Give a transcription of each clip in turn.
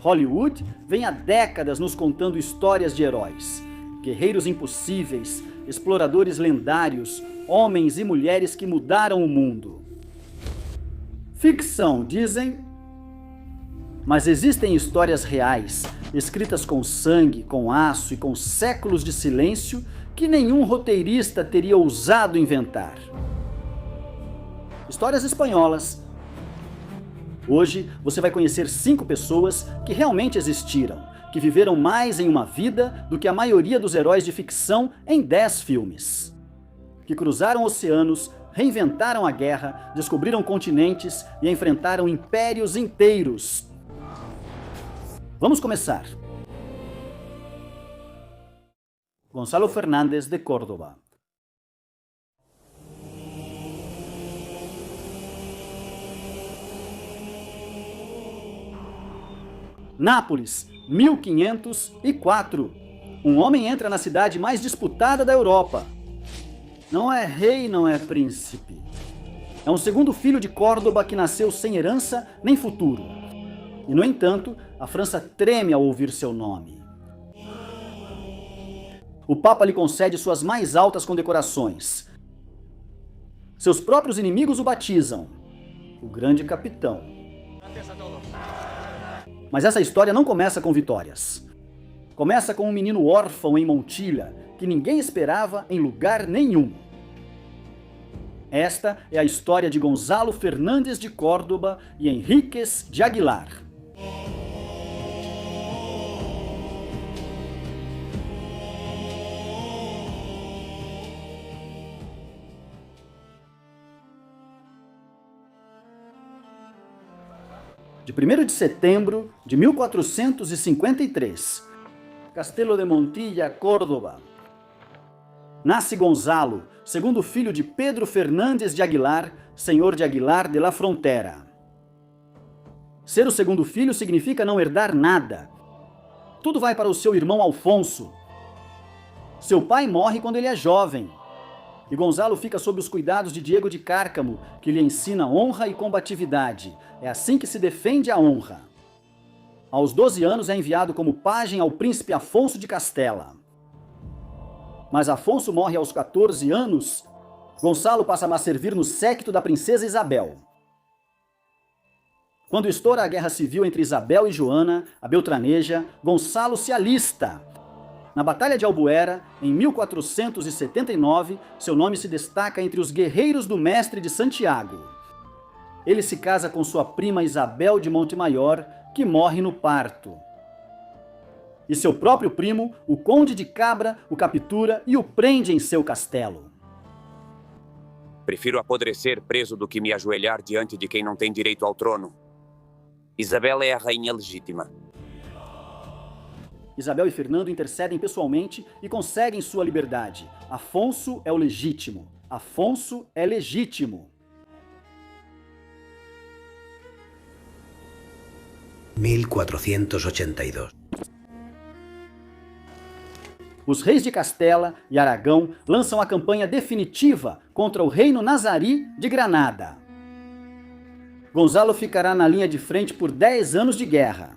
Hollywood vem há décadas nos contando histórias de heróis, guerreiros impossíveis, exploradores lendários, homens e mulheres que mudaram o mundo. Ficção, dizem? Mas existem histórias reais, escritas com sangue, com aço e com séculos de silêncio que nenhum roteirista teria ousado inventar. Histórias espanholas. Hoje você vai conhecer 5 pessoas que realmente existiram, que viveram mais em uma vida do que a maioria dos heróis de ficção em 10 filmes. Que cruzaram oceanos, reinventaram a guerra, descobriram continentes e enfrentaram impérios inteiros. Vamos começar. Gonzalo Fernández de Córdoba. Nápoles, 1504. Um homem entra na cidade mais disputada da Europa. Não é rei, não é príncipe. É um segundo filho de Córdoba que nasceu sem herança nem futuro. E, no entanto, a França treme ao ouvir seu nome. O Papa lhe concede suas mais altas condecorações. Seus próprios inimigos o batizam, o grande capitão. Mas essa história não começa com vitórias. Começa com um menino órfão em Montilha, que ninguém esperava em lugar nenhum. Esta é a história de Gonzalo Fernández de Córdoba e Henríquez de Aguilar. De 1º de setembro de 1453, Castelo de Montilla, Córdoba. Nasce Gonzalo, segundo filho de Pedro Fernández de Aguilar, senhor de Aguilar de la Frontera. Ser o segundo filho significa não herdar nada. Tudo vai para o seu irmão Alfonso. Seu pai morre quando ele é jovem. E Gonzalo fica sob os cuidados de Diego de Cárcamo, que lhe ensina honra e combatividade. É assim que se defende a honra. Aos 12 anos é enviado como pajem ao príncipe Afonso de Castela. Mas Afonso morre aos 14 anos. Gonçalo passa a servir no séquito da princesa Isabel. Quando estoura a guerra civil entre Isabel e Joana, a Beltraneja, Gonçalo se alista. Na Batalha de Albuera, em 1479, seu nome se destaca entre os guerreiros do Mestre de Santiago. Ele se casa com sua prima Isabel de Montemayor, que morre no parto. E seu próprio primo, o Conde de Cabra, o captura e o prende em seu castelo. Prefiro apodrecer preso do que me ajoelhar diante de quem não tem direito ao trono. Isabel é a rainha legítima. Isabel e Fernando intercedem pessoalmente e conseguem sua liberdade. Afonso é o legítimo. Afonso é legítimo. 1482. Os reis de Castela e Aragão lançam a campanha definitiva contra o reino Nazarí de Granada. Gonzalo ficará na linha de frente por 10 anos de guerra.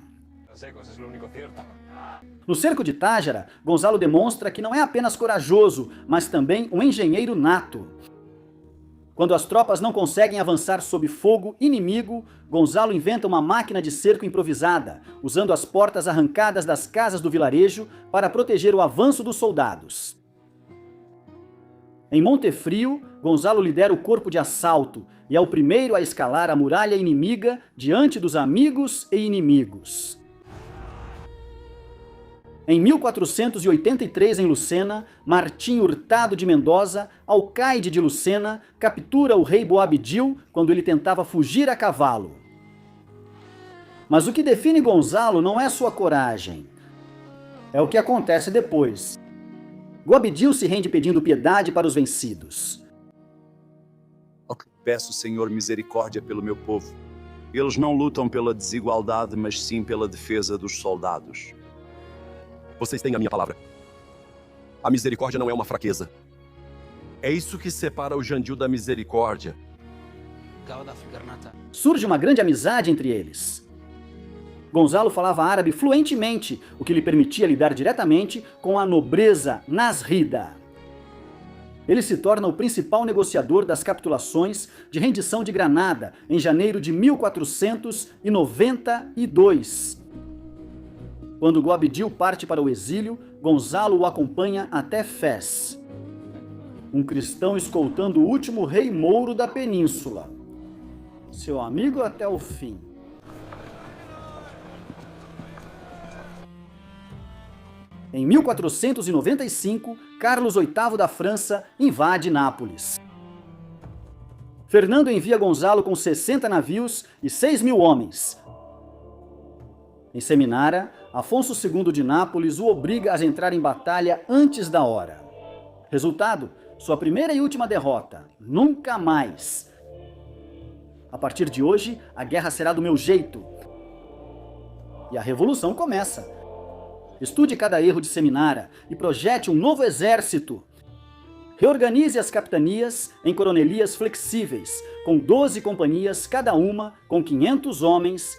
No cerco de Tájara, Gonzalo demonstra que não é apenas corajoso, mas também um engenheiro nato. Quando as tropas não conseguem avançar sob fogo inimigo, Gonzalo inventa uma máquina de cerco improvisada, usando as portas arrancadas das casas do vilarejo para proteger o avanço dos soldados. Em Montefrio, Gonzalo lidera o corpo de assalto e é o primeiro a escalar a muralha inimiga diante dos amigos e inimigos. Em 1483, em Lucena, Martim Hurtado de Mendoza, alcaide de Lucena, captura o rei Boabdil quando ele tentava fugir a cavalo. Mas o que define Gonzalo não é sua coragem. É o que acontece depois. Boabdil se rende pedindo piedade para os vencidos. Peço, Senhor, misericórdia pelo meu povo. Eles não lutam pela desigualdade, mas sim pela defesa dos soldados. Vocês têm a minha palavra. A misericórdia não é uma fraqueza. É isso que separa o Jandil da misericórdia. Surge uma grande amizade entre eles. Gonzalo falava árabe fluentemente, o que lhe permitia lidar diretamente com a nobreza nasrida. Ele se torna o principal negociador das capitulações de rendição de Granada em janeiro de 1492. Quando Boabdil parte para o exílio, Gonzalo o acompanha até Fez. Um cristão escoltando o último rei mouro da península. Seu amigo até o fim. Em 1495, Carlos VIII da França invade Nápoles. Fernando envia Gonzalo com 60 navios e 6.000 homens. Em Seminara, Afonso II de Nápoles o obriga a entrar em batalha antes da hora. Resultado, sua primeira e última derrota. Nunca mais. A partir de hoje, a guerra será do meu jeito. E a revolução começa. Estude cada erro de Seminara e projete um novo exército. Reorganize as capitanias em coronelias flexíveis, com 12 companhias, cada uma com 500 homens.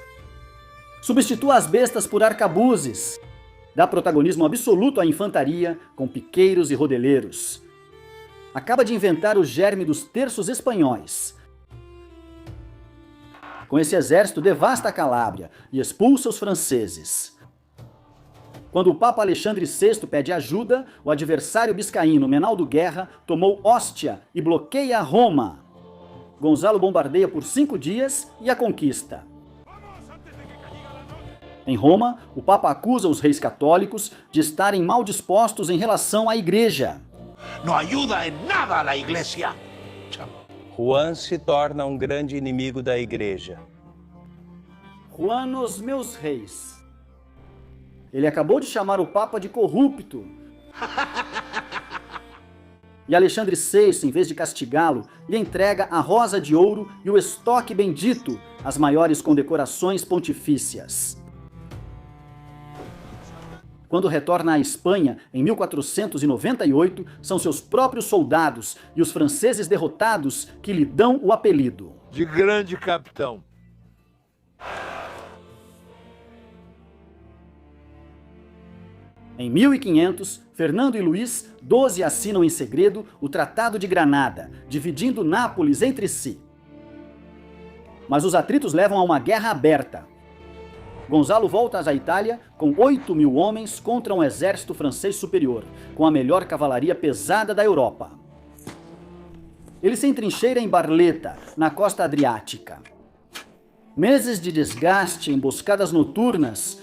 Substitua as bestas por arcabuzes. Dá protagonismo absoluto à infantaria, com piqueiros e rodeleiros. Acaba de inventar o germe dos terços espanhóis. Com esse exército, devasta a Calábria e expulsa os franceses. Quando o Papa Alexandre VI pede ajuda, o adversário biscaíno Menaldo Guerra tomou Ostia e bloqueia Roma. Gonzalo bombardeia por 5 dias e a conquista. Em Roma, o Papa acusa os reis católicos de estarem mal dispostos em relação à Igreja. Não ajuda em nada a Igreja. Juan se torna um grande inimigo da Igreja. Juan, os meus reis. Ele acabou de chamar o Papa de corrupto. E Alexandre VI, em vez de castigá-lo, lhe entrega a Rosa de Ouro e o estoque bendito, as maiores condecorações pontifícias. Quando retorna à Espanha, em 1498, são seus próprios soldados e os franceses derrotados que lhe dão o apelido De grande capitão. Em 1500, Fernando e Luís XII assinam em segredo o Tratado de Granada, dividindo Nápoles entre si. Mas os atritos levam a uma guerra aberta. Gonzalo volta à Itália com 8.000 homens contra um exército francês superior, com a melhor cavalaria pesada da Europa. Ele se entrincheira em Barletta, na costa adriática. Meses de desgaste, emboscadas noturnas.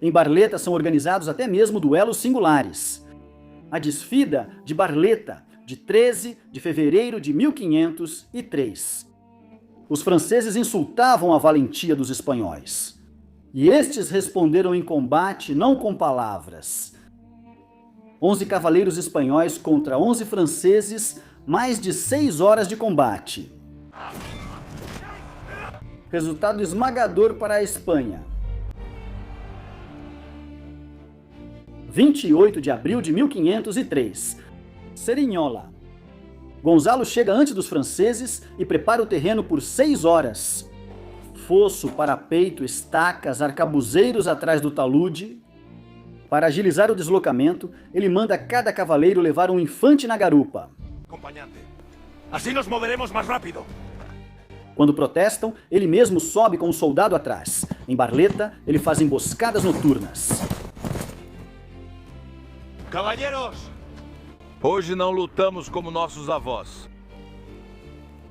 Em Barletta são organizados até mesmo duelos singulares. A desfida de Barletta, de 13 de fevereiro de 1503. Os franceses insultavam a valentia dos espanhóis. E estes responderam em combate não com palavras. 11 cavaleiros espanhóis contra 11 franceses, mais de 6 horas de combate. Resultado esmagador para a Espanha. 28 de abril de 1503. Cerignola. Gonzalo chega antes dos franceses e prepara o terreno por 6 horas. Fosso, parapeito, estacas, arcabuzeiros atrás do talude. Para agilizar o deslocamento, ele manda cada cavaleiro levar um infante na garupa. Acompanhante, assim nos moveremos mais rápido. Quando protestam, ele mesmo sobe com um soldado atrás. Em Barletta, ele faz emboscadas noturnas. Cavalheiros, hoje não lutamos como nossos avós.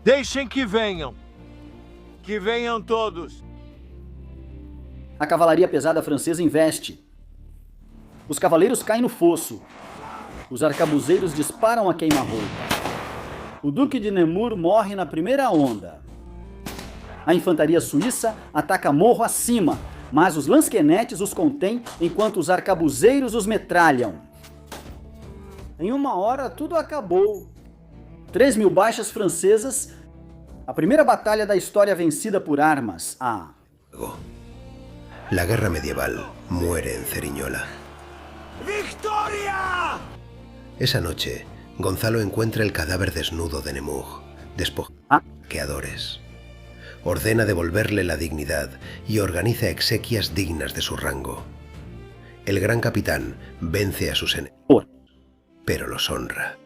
Deixem que venham todos. A cavalaria pesada francesa investe. Os cavaleiros caem no fosso. Os arcabuzeiros disparam a queima-roupa. O duque de Nemours morre na primeira onda. A infantaria suíça ataca morro acima, mas os lansquenetes os contêm enquanto os arcabuzeiros os metralham. Em 1 hora, tudo acabou. 3.000 baixas francesas, a primeira batalha da história vencida por armas. La guerra medieval muere en Cerignola. ¡Victoria! Esa noche, Gonzalo encuentra el cadáver desnudo de Nemours, despojado de saqueadores. ordena devolverle la dignidad y organiza exequias dignas de su rango. El gran capitán vence a sus enemigos, pero los honra.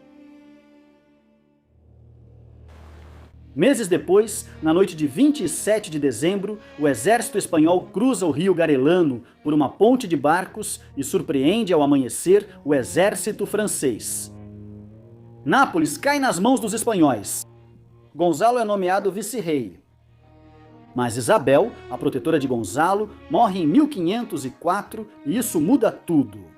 Meses depois, na noite de 27 de dezembro, o exército espanhol cruza o rio Garelano por uma ponte de barcos e surpreende ao amanhecer o exército francês. Nápoles cai nas mãos dos espanhóis. Gonzalo é nomeado vice-rei. Mas Isabel, a protetora de Gonzalo, morre em 1504 e isso muda tudo.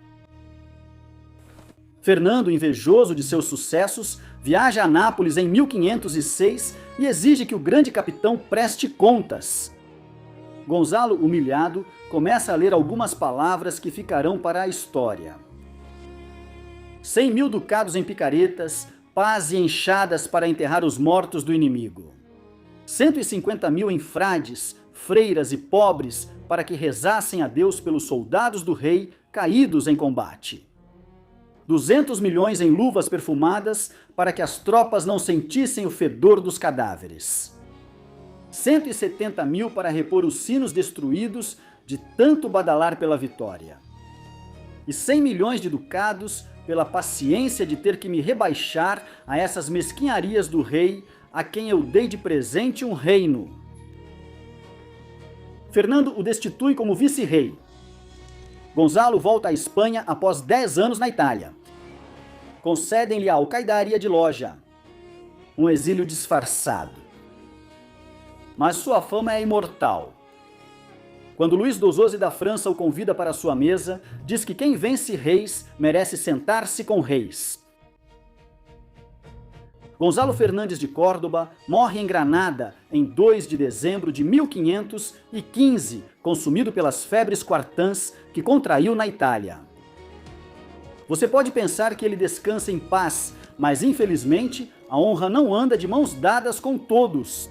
Fernando, invejoso de seus sucessos, viaja a Nápoles em 1506 e exige que o grande capitão preste contas. Gonzalo, humilhado, começa a ler algumas palavras que ficarão para a história. 100.000 ducados em picaretas, pás e enxadas para enterrar os mortos do inimigo. 150.000 em frades, freiras e pobres para que rezassem a Deus pelos soldados do rei caídos em combate. 200 milhões em luvas perfumadas para que as tropas não sentissem o fedor dos cadáveres. 170.000 para repor os sinos destruídos de tanto badalar pela vitória. E 100 milhões de ducados pela paciência de ter que me rebaixar a essas mesquinharias do rei a quem eu dei de presente um reino. Fernando o destitui como vice-rei. Gonzalo volta à Espanha após 10 anos na Itália. Concedem-lhe a alcaidaria de loja, um exílio disfarçado. Mas sua fama é imortal. Quando Luís XII da França o convida para sua mesa, diz que quem vence reis merece sentar-se com reis. Gonzalo Fernandes de Córdoba morre em Granada em 2 de dezembro de 1515, consumido pelas febres quartãs que contraiu na Itália. Você pode pensar que ele descansa em paz, mas infelizmente a honra não anda de mãos dadas com todos.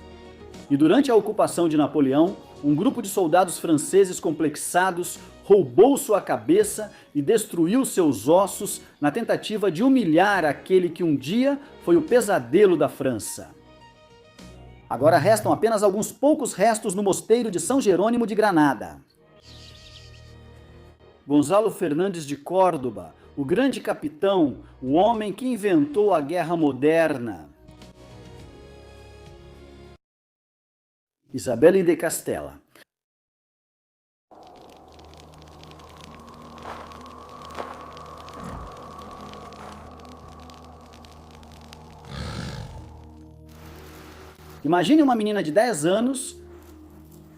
E durante a ocupação de Napoleão, um grupo de soldados franceses complexados roubou sua cabeça e destruiu seus ossos na tentativa de humilhar aquele que um dia foi o pesadelo da França. Agora restam apenas alguns poucos restos no mosteiro de São Jerônimo de Granada. Gonzalo Fernandes de Córdoba, o grande capitão, o homem que inventou a guerra moderna. Isabelle de Castela. Imagine uma menina de 10 anos,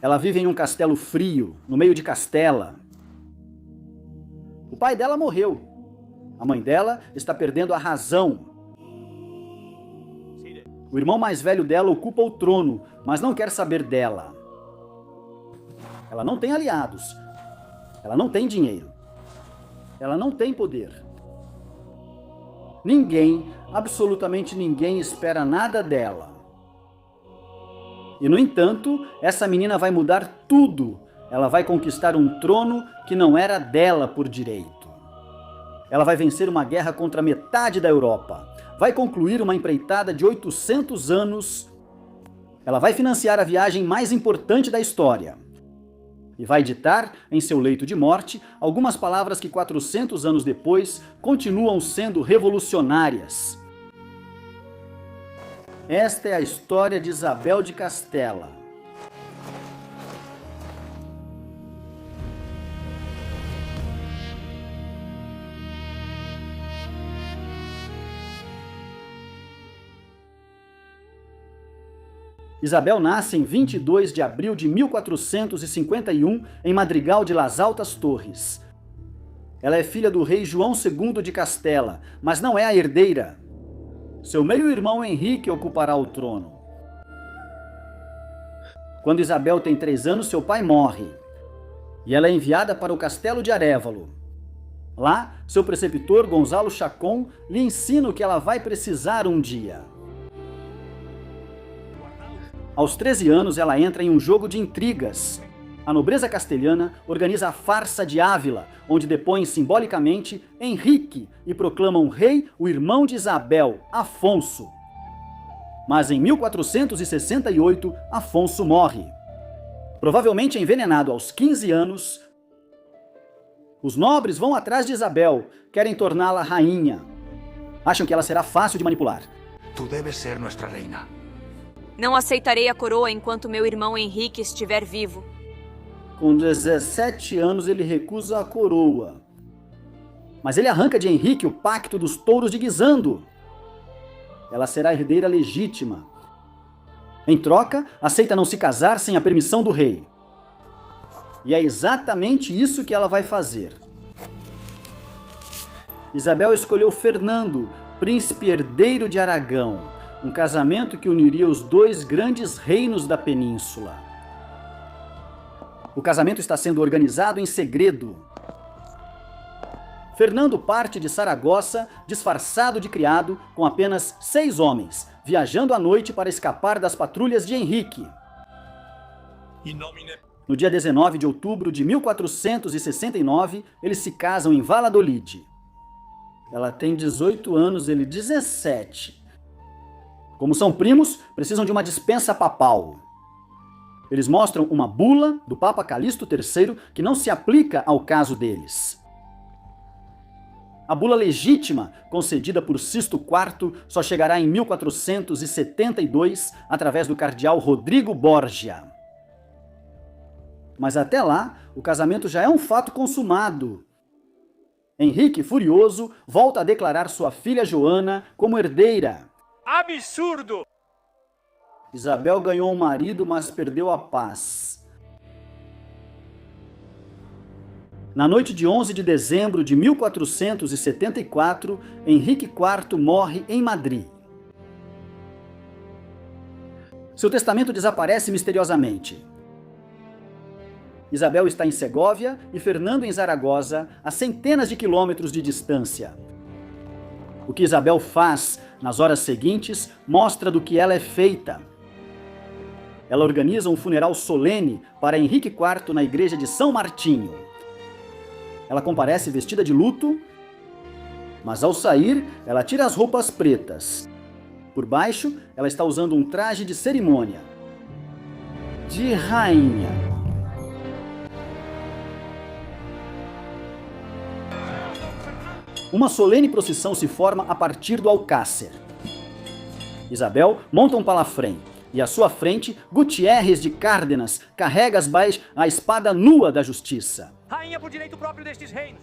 ela vive em um castelo frio, no meio de Castela. O pai dela morreu. A mãe dela está perdendo a razão. O irmão mais velho dela ocupa o trono, mas não quer saber dela. Ela não tem aliados. Ela não tem dinheiro. Ela não tem poder. Ninguém, absolutamente ninguém, espera nada dela. E, no entanto, essa menina vai mudar tudo. Ela vai conquistar um trono que não era dela por direito. Ela vai vencer uma guerra contra metade da Europa. Vai concluir uma empreitada de 800 anos. Ela vai financiar a viagem mais importante da história. E vai ditar, em seu leito de morte, algumas palavras que 400 anos depois continuam sendo revolucionárias. Esta é a história de Isabel de Castela. Isabel nasce em 22 de abril de 1451 em Madrigal de Las Altas Torres. Ela é filha do rei João II de Castela, mas não é a herdeira. Seu meio-irmão Henrique ocupará o trono. Quando Isabel tem 3 anos, seu pai morre. E ela é enviada para o castelo de Arévalo. Lá, seu preceptor, Gonzalo Chacon, lhe ensina o que ela vai precisar um dia. Aos 13 anos, ela entra em um jogo de intrigas. A nobreza castelhana organiza a farsa de Ávila, onde depõem simbolicamente Henrique e proclamam rei o irmão de Isabel, Afonso. Mas em 1468, Afonso morre. Provavelmente envenenado aos 15 anos, os nobres vão atrás de Isabel, querem torná-la rainha. Acham que ela será fácil de manipular. Tú debes ser nuestra reina. Não aceitarei a coroa enquanto meu irmão Henrique estiver vivo. Com 17 anos, ele recusa a coroa. Mas ele arranca de Henrique o pacto dos touros de Guisando. Ela será herdeira legítima. Em troca, aceita não se casar sem a permissão do rei. E é exatamente isso que ela vai fazer. Isabel escolheu Fernando, príncipe herdeiro de Aragão, um casamento que uniria os dois grandes reinos da península. O casamento está sendo organizado em segredo. Fernando parte de Saragossa, disfarçado de criado, com apenas 6 homens, viajando à noite para escapar das patrulhas de Henrique. No dia 19 de outubro de 1469, eles se casam em Valladolid. Ela tem 18 anos, ele 17. Como são primos, precisam de uma dispensa papal. Eles mostram uma bula do Papa Calixto III que não se aplica ao caso deles. A bula legítima, concedida por Sisto IV, só chegará em 1472 através do cardeal Rodrigo Borgia. Mas até lá, o casamento já é um fato consumado. Henrique, furioso, volta a declarar sua filha Joana como herdeira. Absurdo! Isabel ganhou um marido, mas perdeu a paz. Na noite de 11 de dezembro de 1474, Henrique IV morre em Madrid. Seu testamento desaparece misteriosamente. Isabel está em Segóvia e Fernando em Zaragoza, a centenas de quilômetros de distância. O que Isabel faz nas horas seguintes mostra do que ela é feita. Ela organiza um funeral solene para Henrique IV na igreja de São Martinho. Ela comparece vestida de luto, mas ao sair, ela tira as roupas pretas. Por baixo, ela está usando um traje de cerimônia, de rainha. Uma solene procissão se forma a partir do Alcácer. Isabel monta um palafrém, e à sua frente, Gutierres de Cárdenas carrega a espada nua da justiça. Rainha por direito próprio destes reinos.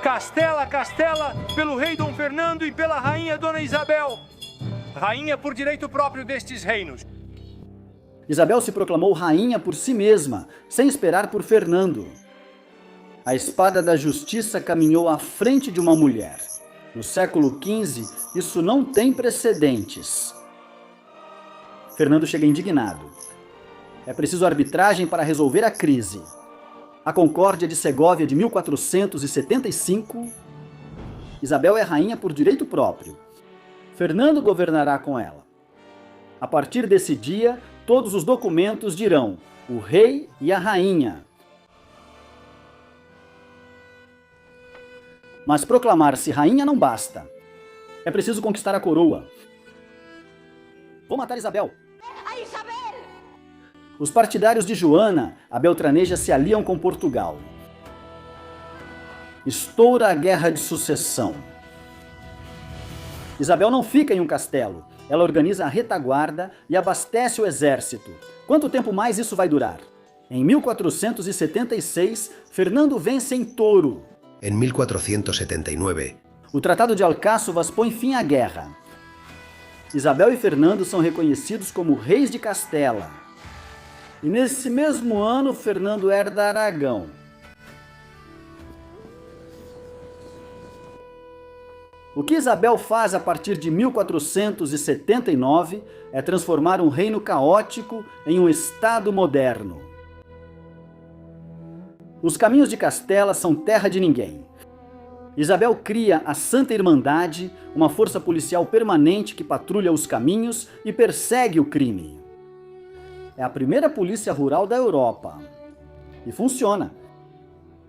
Castela, Castela, pelo rei Dom Fernando e pela rainha Dona Isabel. Rainha por direito próprio destes reinos. Isabel se proclamou rainha por si mesma, sem esperar por Fernando. A espada da justiça caminhou à frente de uma mulher. No século XV, isso não tem precedentes. Fernando chega indignado. É preciso arbitragem para resolver a crise. A Concórdia de Segóvia de 1475, Isabel é rainha por direito próprio. Fernando governará com ela. A partir desse dia, todos os documentos dirão o rei e a rainha. Mas proclamar-se rainha não basta. É preciso conquistar a coroa. Vou matar Isabel. Os partidários de Joana, a beltraneja, se aliam com Portugal. Estoura a guerra de sucessão. Isabel não fica em um castelo. Ela organiza a retaguarda e abastece o exército. Quanto tempo mais isso vai durar? Em 1476, Fernando vence em Toro. Em 1479, o Tratado de Alcáçovas põe fim à guerra. Isabel e Fernando são reconhecidos como reis de Castela. E nesse mesmo ano, Fernando herda Aragão. O que Isabel faz a partir de 1479 é transformar um reino caótico em um Estado moderno. Os caminhos de Castela são terra de ninguém. Isabel cria a Santa Irmandade, uma força policial permanente que patrulha os caminhos e persegue o crime. É a primeira polícia rural da Europa. E funciona.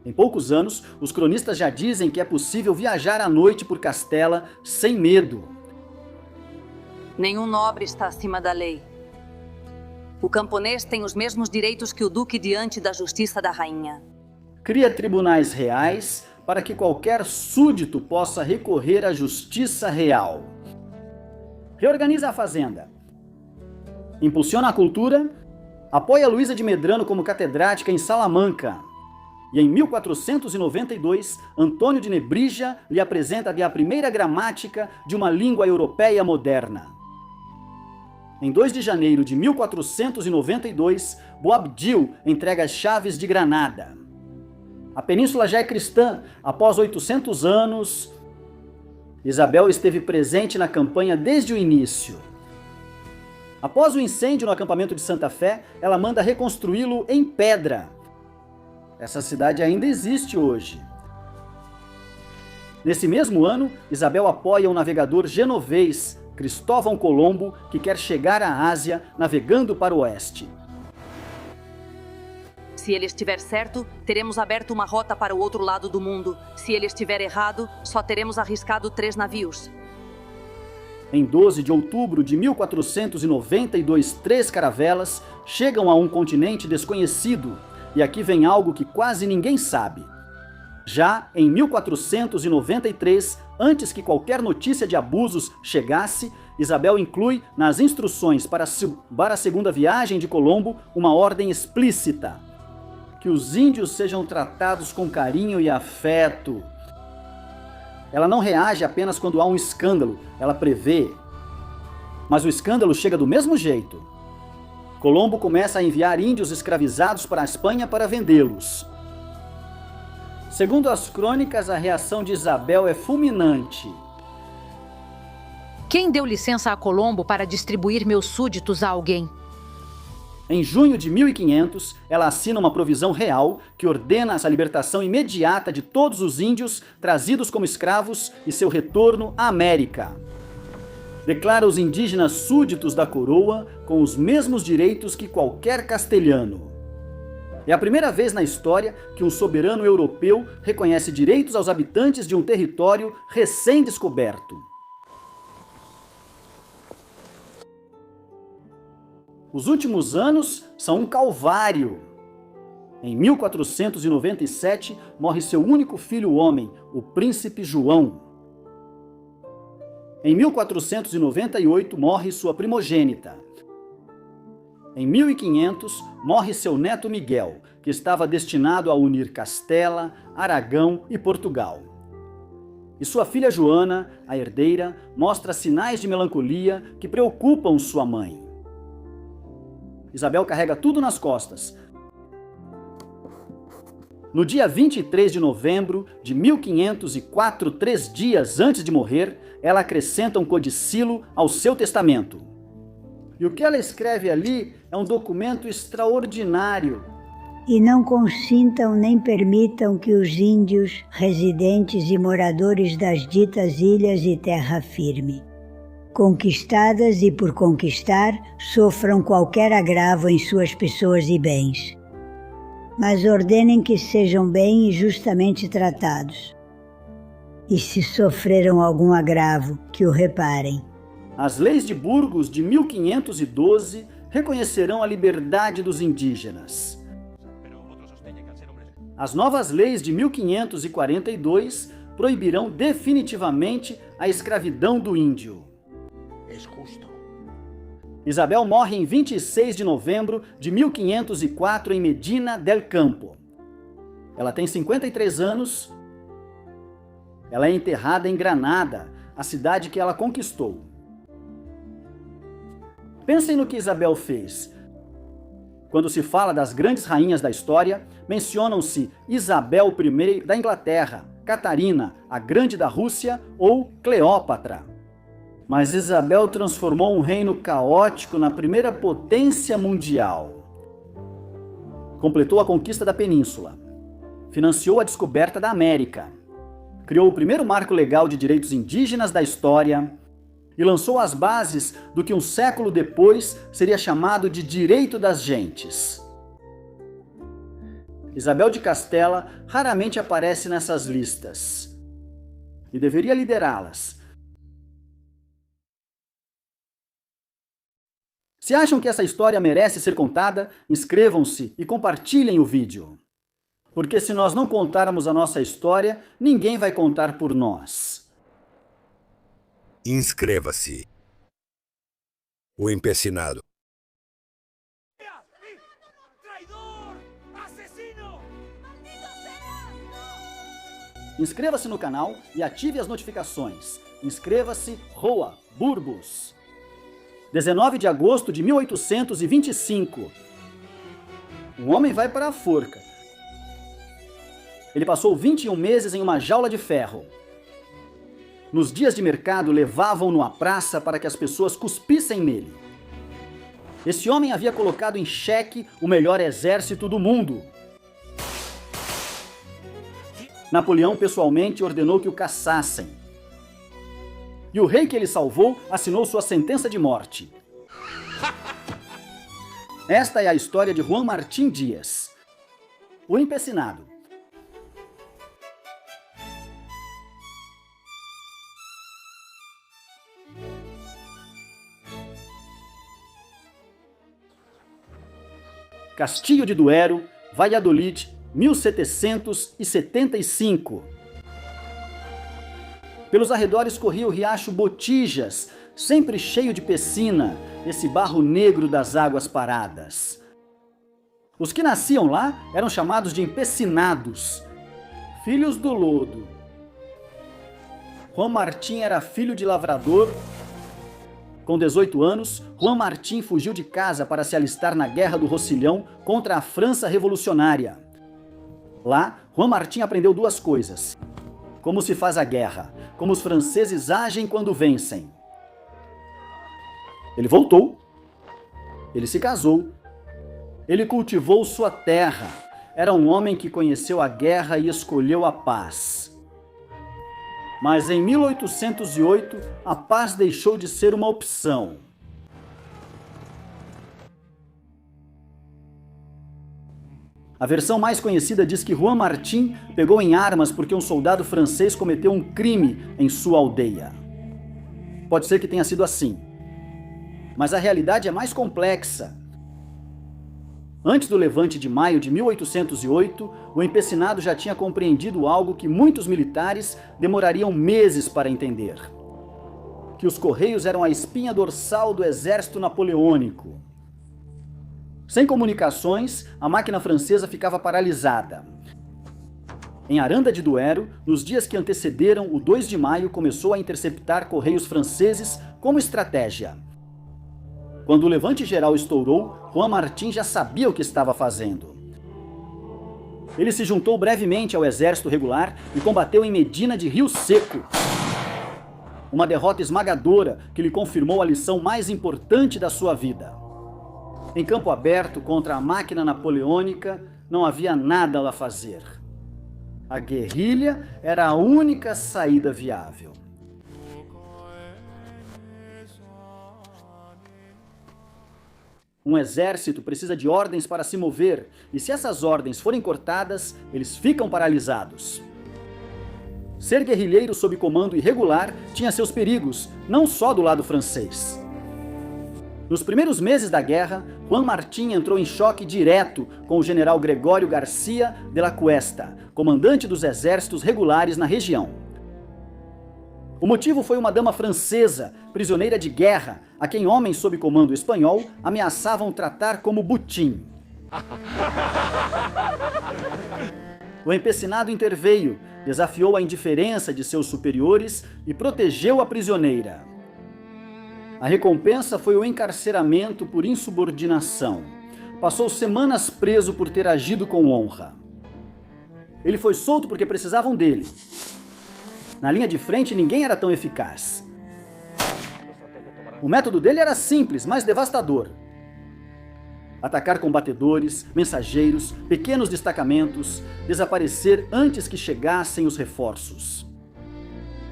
Em poucos anos, os cronistas já dizem que é possível viajar à noite por Castela sem medo. Nenhum nobre está acima da lei. O camponês tem os mesmos direitos que o duque diante da justiça da rainha. Cria tribunais reais para que qualquer súdito possa recorrer à justiça real. Reorganiza a fazenda. Impulsiona a cultura. Apoia Luísa de Medrano como catedrática em Salamanca. E em 1492, Antônio de Nebrija lhe apresenta a primeira gramática de uma língua europeia moderna. Em 2 de janeiro de 1492, Boabdil entrega as chaves de Granada. A península já é cristã. Após 800 anos, Isabel esteve presente na campanha desde o início. Após o incêndio no acampamento de Santa Fé, ela manda reconstruí-lo em pedra. Essa cidade ainda existe hoje. Nesse mesmo ano, Isabel apoia o navegador genovês Cristóvão Colombo, que quer chegar à Ásia navegando para o oeste. Se ele estiver certo, teremos aberto uma rota para o outro lado do mundo. Se ele estiver errado, só teremos arriscado 3 navios. Em 12 de outubro de 1492, 3 caravelas chegam a um continente desconhecido. E aqui vem algo que quase ninguém sabe. Já em 1493, antes que qualquer notícia de abusos chegasse, Isabel inclui nas instruções para a segunda viagem de Colombo uma ordem explícita: que os índios sejam tratados com carinho e afeto. Ela não reage apenas quando há um escândalo, ela prevê. Mas o escândalo chega do mesmo jeito. Colombo começa a enviar índios escravizados para a Espanha para vendê-los. Segundo as crônicas, a reação de Isabel é fulminante. Quem deu licença a Colombo para distribuir meus súditos a alguém? Em junho de 1500, ela assina uma provisão real que ordena a libertação imediata de todos os índios trazidos como escravos e seu retorno à América. Declara os indígenas súditos da coroa com os mesmos direitos que qualquer castelhano. É a primeira vez na história que um soberano europeu reconhece direitos aos habitantes de um território recém-descoberto. Os últimos anos são um calvário. Em 1497, morre seu único filho homem, o príncipe João. Em 1498, morre sua primogênita. Em 1500, morre seu neto Miguel, que estava destinado a unir Castela, Aragão e Portugal. E sua filha Joana, a herdeira, mostra sinais de melancolia que preocupam sua mãe. Isabel carrega tudo nas costas. No dia 23 de novembro de 1504, 3 dias antes de morrer, ela acrescenta um codicilo ao seu testamento. E o que ela escreve ali é um documento extraordinário. E não consintam nem permitam que os índios, residentes e moradores das ditas ilhas e terra firme, conquistadas e por conquistar, sofram qualquer agravo em suas pessoas e bens. Mas ordenem que sejam bem e justamente tratados. E se sofreram algum agravo, que o reparem. As leis de Burgos de 1512 reconhecerão a liberdade dos indígenas. As novas leis de 1542 proibirão definitivamente a escravidão do índio. Isabel morre em 26 de novembro de 1504 em Medina del Campo. Ela tem 53 anos. Ela é enterrada em Granada, a cidade que ela conquistou. Pensem no que Isabel fez. Quando se fala das grandes rainhas da história, mencionam-se Isabel I da Inglaterra, Catarina, a Grande da Rússia ou Cleópatra. Mas Isabel transformou um reino caótico na primeira potência mundial. Completou a conquista da península. Financiou a descoberta da América. Criou o primeiro marco legal de direitos indígenas da história e lançou as bases do que um século depois seria chamado de direito das gentes. Isabel de Castela raramente aparece nessas listas e deveria liderá-las, Se acham que essa história merece ser contada, inscrevam-se e compartilhem o vídeo. Porque se nós não contarmos a nossa história, ninguém vai contar por nós. Inscreva-se. O Empecinado. Inscreva-se no canal e ative as notificações. Inscreva-se, Roa Burbus. 19 de agosto de 1825. Um homem vai para a forca. Ele passou 21 meses em uma jaula de ferro. Nos dias de mercado, levavam-no à praça para que as pessoas cuspissem nele. Esse homem havia colocado em xeque o melhor exército do mundo. Napoleão pessoalmente ordenou que o caçassem. E o rei que ele salvou assinou sua sentença de morte. Esta é a história de Juan Martín Díaz, o Empecinado. Castilho de Duero, Valladolid, 1775. Pelos arredores corria o riacho Botijas, sempre cheio de piscina, esse barro negro das águas paradas. Os que nasciam lá eram chamados de empecinados, filhos do lodo. Juan Martín era filho de lavrador. Com 18 anos, Juan Martín fugiu de casa para se alistar na Guerra do Rocilhão contra a França Revolucionária. Lá, Juan Martín aprendeu duas coisas: como se faz a guerra, como os franceses agem quando vencem. Ele voltou, ele se casou, ele cultivou sua terra. Era um homem que conheceu a guerra e escolheu a paz. Mas em 1808, a paz deixou de ser uma opção. A versão mais conhecida diz que Juan Martín pegou em armas porque um soldado francês cometeu um crime em sua aldeia. Pode ser que tenha sido assim. Mas a realidade é mais complexa. Antes do levante de maio de 1808, o empecinado já tinha compreendido algo que muitos militares demorariam meses para entender: que os Correios eram a espinha dorsal do exército napoleônico. Sem comunicações, a máquina francesa ficava paralisada. Em Aranda de Duero, nos dias que antecederam o 2 de maio, começou a interceptar correios franceses como estratégia. Quando o levante geral estourou, Juan Martín já sabia o que estava fazendo. Ele se juntou brevemente ao exército regular e combateu em Medina de Rio Seco. Uma derrota esmagadora que lhe confirmou a lição mais importante da sua vida. Em campo aberto contra a máquina napoleônica, não havia nada a fazer. A guerrilha era a única saída viável. Um exército precisa de ordens para se mover, e se essas ordens forem cortadas, eles ficam paralisados. Ser guerrilheiro sob comando irregular tinha seus perigos, não só do lado francês. Nos primeiros meses da guerra, Juan Martín entrou em choque direto com o general Gregório García de la Cuesta, comandante dos exércitos regulares na região. O motivo foi uma dama francesa, prisioneira de guerra, a quem homens sob comando espanhol ameaçavam tratar como butim. O empecinado interveio, desafiou a indiferença de seus superiores e protegeu a prisioneira. A recompensa foi o encarceramento por insubordinação. Passou semanas preso por ter agido com honra. Ele foi solto porque precisavam dele. Na linha de frente, ninguém era tão eficaz. O método dele era simples, mas devastador. Atacar combatedores, mensageiros, pequenos destacamentos, desaparecer antes que chegassem os reforços.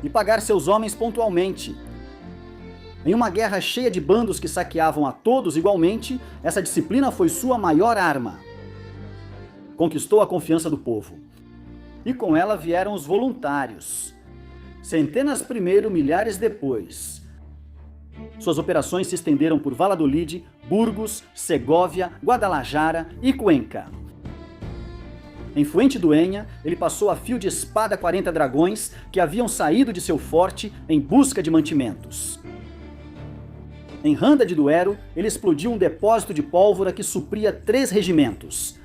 E pagar seus homens pontualmente. Em uma guerra cheia de bandos que saqueavam a todos igualmente, essa disciplina foi sua maior arma. Conquistou a confiança do povo. E com ela vieram os voluntários. Centenas primeiro, milhares depois. Suas operações se estenderam por Valladolid, Burgos, Segóvia, Guadalajara e Cuenca. Em Fuentidueña, ele passou a fio de espada 40 dragões que haviam saído de seu forte em busca de mantimentos. Em Randa de Duero, ele explodiu um depósito de pólvora que supria 3 regimentos.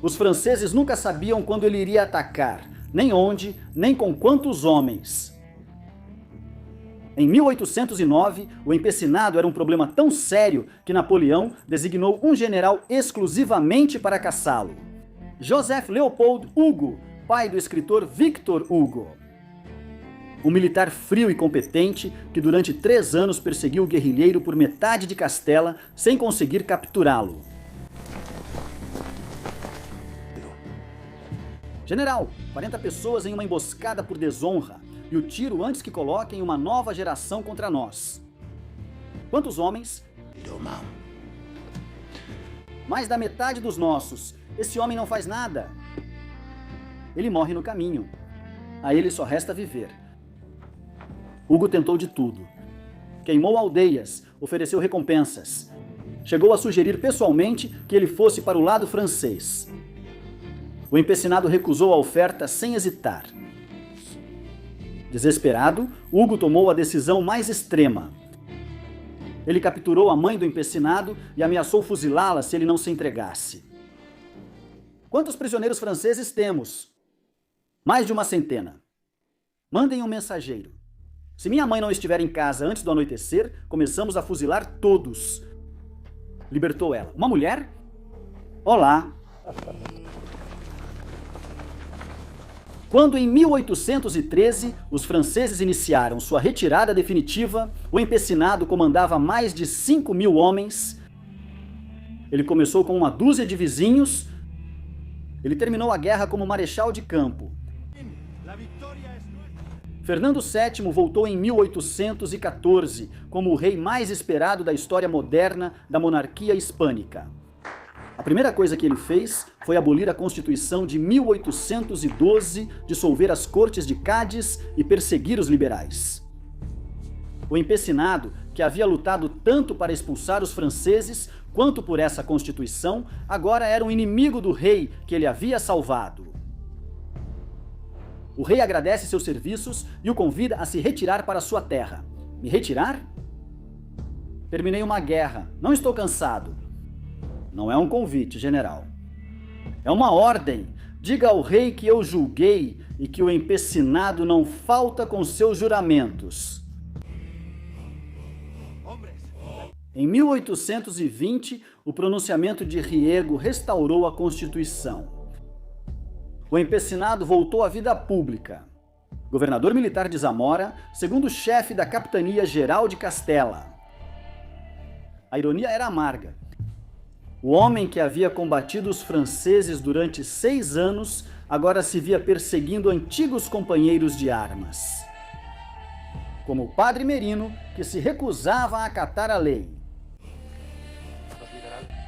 Os franceses nunca sabiam quando ele iria atacar, nem onde, nem com quantos homens. Em 1809, o empecinado era um problema tão sério que Napoleão designou um general exclusivamente para caçá-lo. Joseph Leopold Hugo, pai do escritor Victor Hugo. Um militar frio e competente que durante 3 anos perseguiu o guerrilheiro por metade de Castela sem conseguir capturá-lo. General, 40 pessoas em uma emboscada por desonra, e o tiro antes que coloquem uma nova geração contra nós. Quantos homens? Mais da metade dos nossos. Esse homem não faz nada. Ele morre no caminho. A ele só resta viver. Hugo tentou de tudo. Queimou aldeias, ofereceu recompensas. Chegou a sugerir pessoalmente que ele fosse para o lado francês. O empecinado recusou a oferta sem hesitar. Desesperado, Hugo tomou a decisão mais extrema. Ele capturou a mãe do empecinado e ameaçou fuzilá-la se ele não se entregasse. Quantos prisioneiros franceses temos? Mais de 100. Mandem um mensageiro. Se minha mãe não estiver em casa antes do anoitecer, começamos a fuzilar todos. Libertou ela. Uma mulher? Olá. Quando em 1813 os franceses iniciaram sua retirada definitiva, o empecinado comandava mais de 5.000 homens. Ele começou com uma dúzia de vizinhos. Ele terminou a guerra como marechal de campo. Fernando VII voltou em 1814 como o rei mais esperado da história moderna da monarquia hispânica. A primeira coisa que ele fez foi abolir a Constituição de 1812, dissolver as Cortes de Cádiz e perseguir os liberais. O empecinado, que havia lutado tanto para expulsar os franceses quanto por essa Constituição, agora era um inimigo do rei que ele havia salvado. O rei agradece seus serviços e o convida a se retirar para sua terra. Me retirar? Terminei uma guerra. Não estou cansado. Não é um convite, general. É uma ordem. Diga ao rei que eu julguei e que o empecinado não falta com seus juramentos. Em 1820, o pronunciamento de Riego restaurou a Constituição. O empecinado voltou à vida pública. Governador militar de Zamora, segundo chefe da Capitania Geral de Castela. A ironia era amarga. O homem que havia combatido os franceses durante 6 anos agora se via perseguindo antigos companheiros de armas. Como o padre Merino, que se recusava a acatar a lei.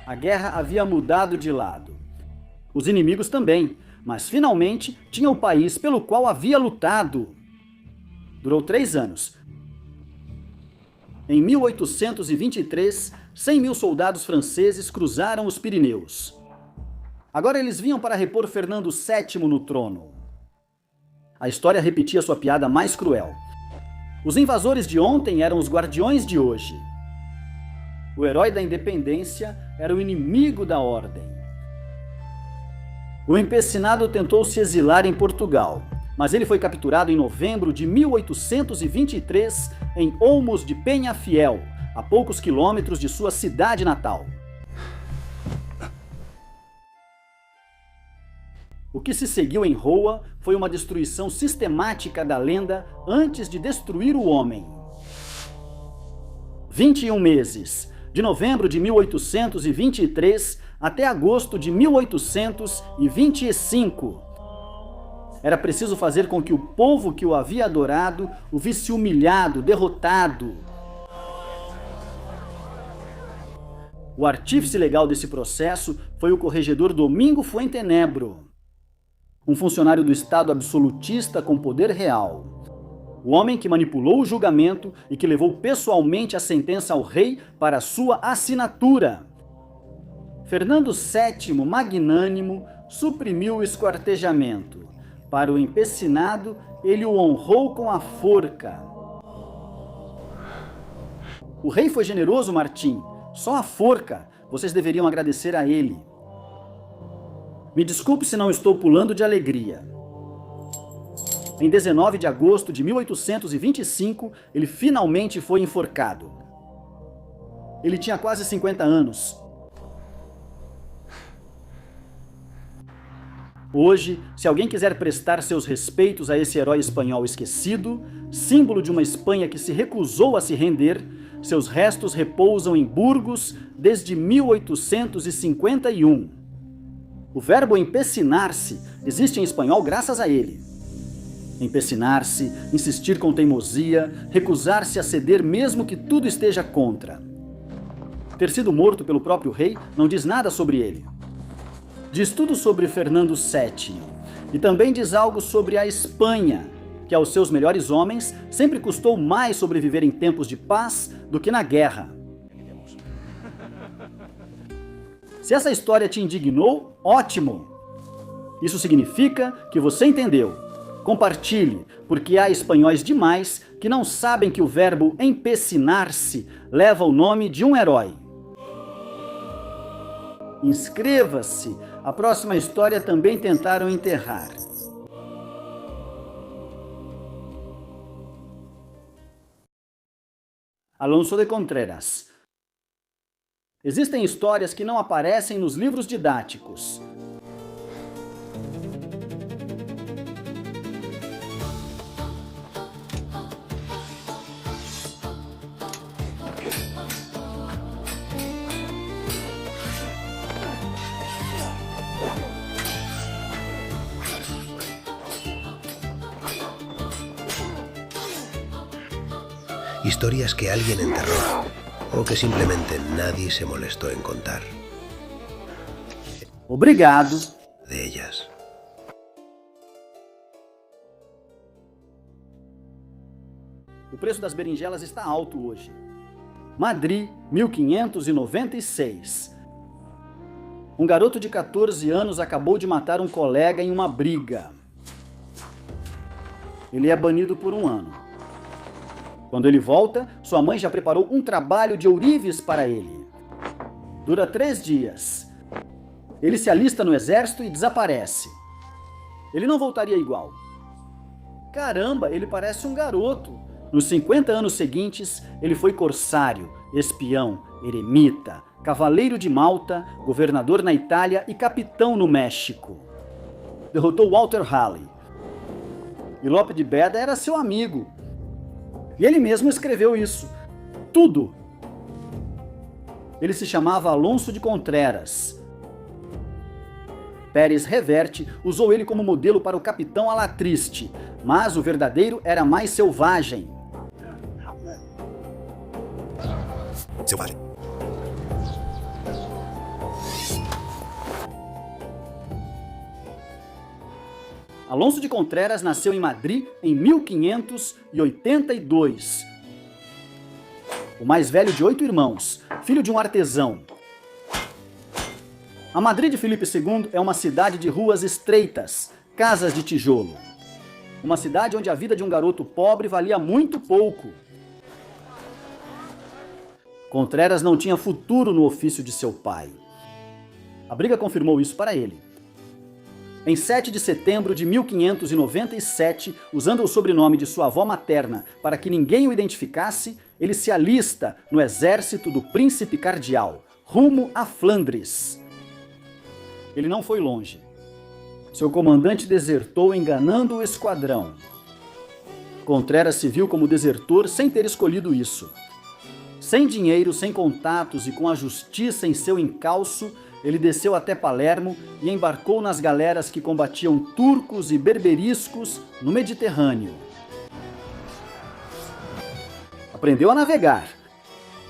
A guerra havia mudado de lado. Os inimigos também, mas finalmente tinha o país pelo qual havia lutado. Durou 3 anos. Em 1823, 100.000 soldados franceses cruzaram os Pirineus. Agora eles vinham para repor Fernando VII no trono. A história repetia sua piada mais cruel. Os invasores de ontem eram os guardiões de hoje. O herói da independência era o inimigo da ordem. O empecinado tentou se exilar em Portugal, mas ele foi capturado em novembro de 1823 em Olmos de Peñafiel, a poucos quilômetros de sua cidade natal. O que se seguiu em Roa foi uma destruição sistemática da lenda antes de destruir o homem. 21 meses, de novembro de 1823 até agosto de 1825. Era preciso fazer com que o povo que o havia adorado o visse humilhado, derrotado. O artífice legal desse processo foi o corregedor Domingo Fuentenebro, um funcionário do Estado absolutista com poder real. o homem que manipulou o julgamento e que levou pessoalmente a sentença ao rei para sua assinatura. Fernando VII, magnânimo, suprimiu o esquartejamento. Para o empecinado, ele o honrou com a forca. O rei foi generoso, Martim. Só a forca vocês deveriam agradecer a ele. Me desculpe se não estou pulando de alegria. Em 19 de agosto de 1825, ele finalmente foi enforcado. Ele tinha quase 50 anos. Hoje, se alguém quiser prestar seus respeitos a esse herói espanhol esquecido, símbolo de uma Espanha que se recusou a se render, seus restos repousam em Burgos desde 1851. O verbo empecinar-se existe em espanhol graças a ele. Empecinar-se, insistir com teimosia, recusar-se a ceder mesmo que tudo esteja contra. Ter sido morto pelo próprio rei não diz nada sobre ele. Diz tudo sobre Fernando VII e também diz algo sobre a Espanha, que aos seus melhores homens sempre custou mais sobreviver em tempos de paz do que na guerra. Se essa história te indignou, ótimo! Isso significa que você entendeu. Compartilhe, porque há espanhóis demais que não sabem que o verbo empecinar-se leva o nome de um herói. Inscreva-se! A próxima história também tentaram enterrar. Alonso de Contreras. Existem histórias que não aparecem nos livros didáticos. Historias que alguien enterró o que simplemente nadie se molestó en contar. Obrigado. De ellas. O preço das berinjelas está alto hoje. Madrid, 1596. Um garoto de 14 anos acabou de matar um colega em uma briga. Ele é banido por 1 ano. Quando ele volta, sua mãe já preparou um trabalho de ourives para ele. Dura 3 dias. Ele se alista no exército e desaparece. Ele não voltaria igual. Caramba, ele parece um garoto. Nos 50 anos seguintes, ele foi corsário, espião, eremita, cavaleiro de Malta, governador na Itália e capitão no México. Derrotou Walter Raleigh. E Lope de Beda era seu amigo. E ele mesmo escreveu isso. Tudo. Ele se chamava Alonso de Contreras. Pérez Reverte usou ele como modelo para o capitão Alatriste, mas o verdadeiro era mais selvagem. Selvagem. Alonso de Contreras nasceu em Madrid em 1582. O mais velho de 8 irmãos, filho de um artesão. A Madrid de Filipe II é uma cidade de ruas estreitas, casas de tijolo. Uma cidade onde a vida de um garoto pobre valia muito pouco. Contreras não tinha futuro no ofício de seu pai. A briga confirmou isso para ele. Em 7 de setembro de 1597, usando o sobrenome de sua avó materna para que ninguém o identificasse, ele se alista no exército do príncipe cardeal, rumo a Flandres. Ele não foi longe. Seu comandante desertou enganando o esquadrão. Contreras se viu como desertor sem ter escolhido isso. Sem dinheiro, sem contatos e com a justiça em seu encalço, ele desceu até Palermo e embarcou nas galeras que combatiam turcos e berberiscos no Mediterrâneo. Aprendeu a navegar,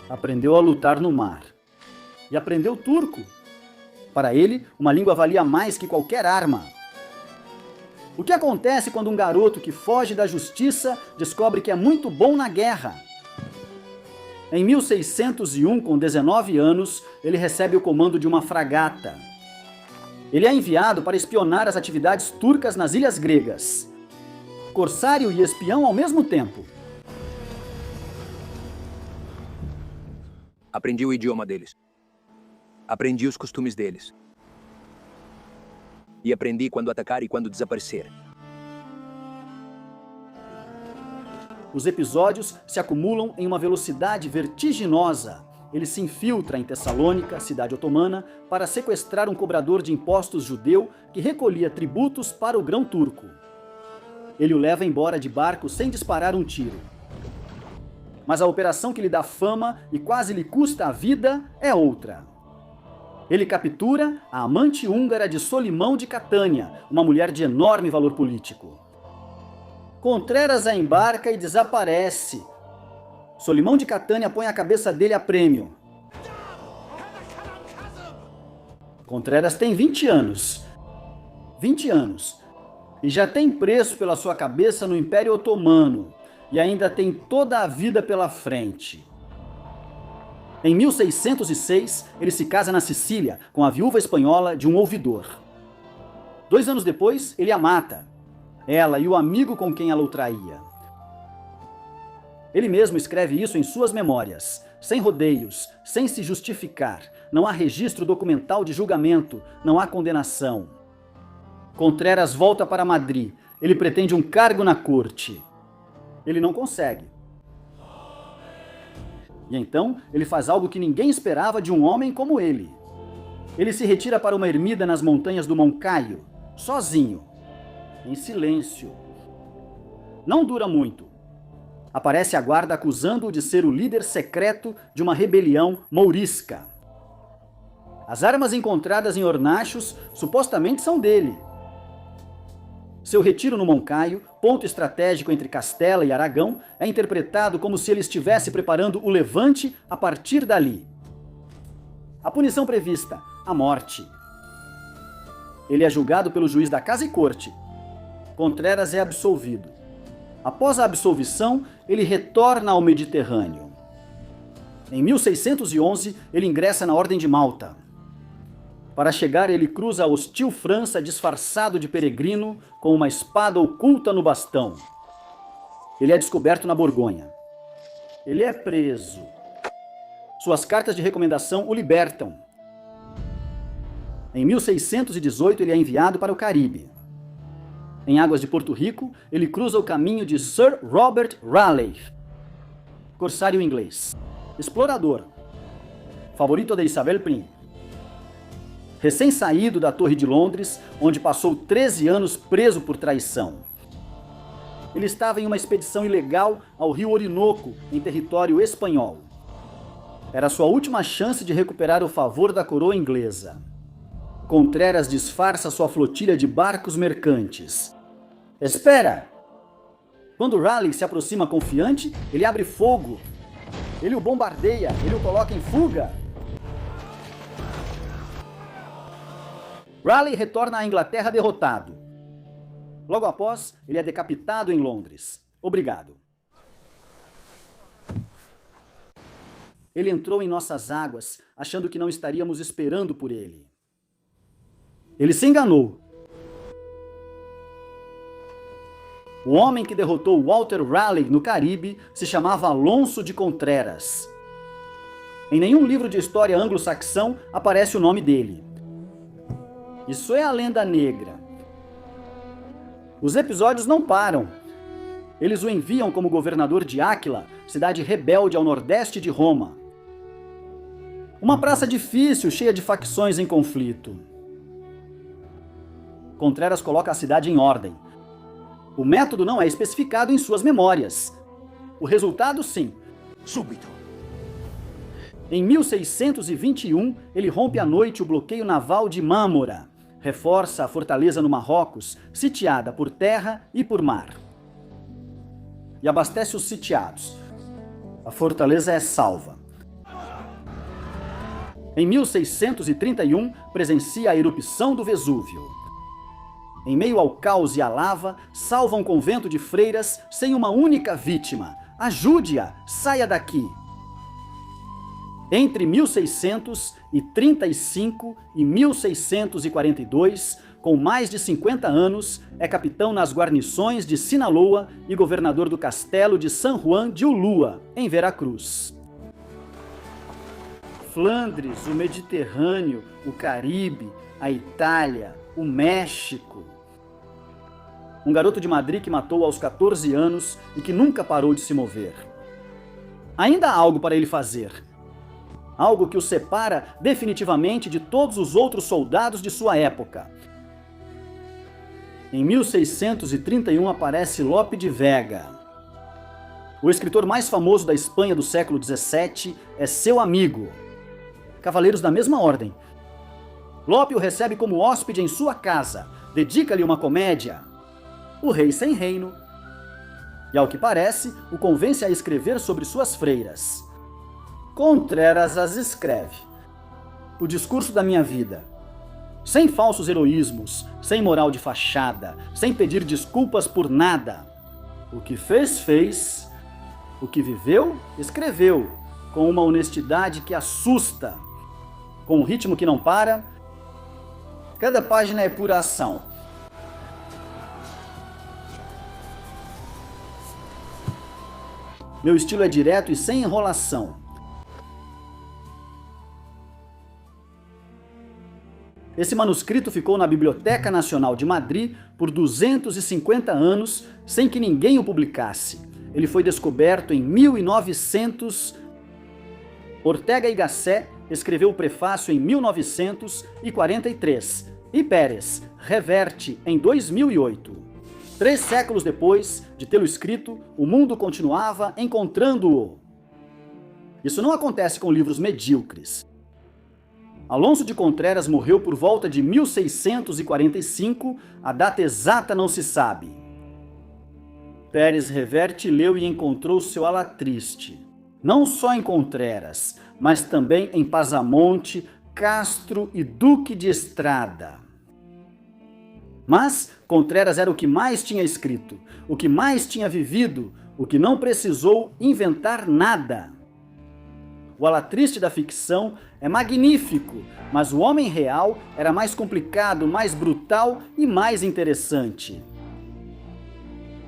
aprendeu a lutar no mar e aprendeu turco. Para ele, uma língua valia mais que qualquer arma. O que acontece quando um garoto que foge da justiça descobre que é muito bom na guerra? Em 1601, com 19 anos, ele recebe o comando de uma fragata. Ele é enviado para espionar as atividades turcas nas ilhas gregas. Corsário e espião ao mesmo tempo. Aprendi o idioma deles. Aprendi os costumes deles. E aprendi quando atacar e quando desaparecer. Os episódios se acumulam em uma velocidade vertiginosa. Ele se infiltra em Tessalônica, cidade otomana, para sequestrar um cobrador de impostos judeu que recolhia tributos para o grão turco. Ele o leva embora de barco sem disparar um tiro. Mas a operação que lhe dá fama e quase lhe custa a vida é outra. Ele captura a amante húngara de Solimão de Catânia, uma mulher de enorme valor político. Contreras a embarca e desaparece. Solimão de Catânia põe a cabeça dele a prêmio. Contreras tem 20 anos. 20 anos. E já tem preço pela sua cabeça no Império Otomano. E ainda tem toda a vida pela frente. Em 1606, ele se casa na Sicília com a viúva espanhola de um ouvidor. 2 anos depois, ele a mata. Ela e o amigo com quem ela o traía. Ele mesmo escreve isso em suas memórias, sem rodeios, sem se justificar. Não há registro documental de julgamento, não há condenação. Contreras volta para Madrid. Ele pretende um cargo na corte. Ele não consegue. E então, ele faz algo que ninguém esperava de um homem como ele. Ele se retira para uma ermida nas montanhas do Moncaio, sozinho, em silêncio. Não dura muito. Aparece a guarda acusando-o de ser o líder secreto de uma rebelião mourisca. As armas encontradas em Hornachos supostamente são dele. Seu retiro no Moncaio, ponto estratégico entre Castela e Aragão, é interpretado como se ele estivesse preparando o levante a partir dali. A punição prevista, a morte. Ele é julgado pelo juiz da Casa e Corte. Contreras é absolvido. Após a absolvição, ele retorna ao Mediterrâneo. Em 1611, ele ingressa na Ordem de Malta. Para chegar, ele cruza a hostil França disfarçado de peregrino, com uma espada oculta no bastão. Ele é descoberto na Borgonha. Ele é preso. Suas cartas de recomendação o libertam. Em 1618, ele é enviado para o Caribe. Em águas de Porto Rico, ele cruza o caminho de Sir Robert Raleigh, corsário inglês, explorador, favorito de Isabel I. Recém-saído da Torre de Londres, onde passou 13 anos preso por traição. Ele estava em uma expedição ilegal ao rio Orinoco, em território espanhol. Era sua última chance de recuperar o favor da coroa inglesa. Contreras disfarça sua flotilha de barcos mercantes. Espera! Quando Raleigh se aproxima confiante, ele abre fogo. Ele o bombardeia, ele o coloca em fuga. Raleigh retorna à Inglaterra derrotado. Logo após, ele é decapitado em Londres. Obrigado. Ele entrou em nossas águas, achando que não estaríamos esperando por ele. Ele se enganou. O homem que derrotou Walter Raleigh no Caribe se chamava Alonso de Contreras. Em nenhum livro de história anglo-saxão aparece o nome dele. Isso é a lenda negra. Os episódios não param. Eles o enviam como governador de Áquila, cidade rebelde ao nordeste de Roma. Uma praça difícil, cheia de facções em conflito. Contreras coloca a cidade em ordem. O método não é especificado em suas memórias. O resultado, sim. Súbito. Em 1621, ele rompe à noite o bloqueio naval de Mâmora. Reforça a fortaleza no Marrocos, sitiada por terra e por mar. E abastece os sitiados. A fortaleza é salva. Em 1631, presencia a erupção do Vesúvio. em meio ao caos e à lava, salva um convento de freiras sem uma única vítima. Ajude-a! Saia daqui! Entre 1635 e 1642, com mais de 50 anos, é capitão nas guarnições de Sinaloa e governador do castelo de San Juan de Ulúa, em Veracruz. Flandres, o Mediterrâneo, o Caribe, a Itália, o México. Um garoto de Madrid que matou aos 14 anos e que nunca parou de se mover. Ainda há algo para ele fazer. Algo que o separa definitivamente de todos os outros soldados de sua época. Em 1631 aparece Lope de Vega. O escritor mais famoso da Espanha do século XVII é seu amigo. Cavaleiros da mesma ordem. Lope o recebe como hóspede em sua casa, dedica-lhe uma comédia, O Rei Sem Reino, e ao que parece, o convence a escrever sobre suas freiras. Contreras as escreve. O discurso da minha vida. Sem falsos heroísmos, sem moral de fachada, sem pedir desculpas por nada. O que fez, fez. O que viveu, escreveu, com uma honestidade que assusta, com um ritmo que não para. Cada página é pura ação. Meu estilo é direto e sem enrolação. Esse manuscrito ficou na Biblioteca Nacional de Madrid por 250 anos sem que ninguém o publicasse. Ele foi descoberto em 1900. Ortega y Gasset escreveu o prefácio em 1943 e Pérez reverte em 2008. 3 séculos depois de tê-lo escrito, o mundo continuava encontrando-o. Isso não acontece com livros medíocres. Alonso de Contreras morreu por volta de 1645, a data exata não se sabe. Pérez Reverte leu e encontrou seu Alatriste, não só em Contreras, mas também em Pasamonte, Castro e Duque de Estrada. Mas Contreras era o que mais tinha escrito, o que mais tinha vivido, o que não precisou inventar nada. O Alatriste da ficção é magnífico, mas o homem real era mais complicado, mais brutal e mais interessante.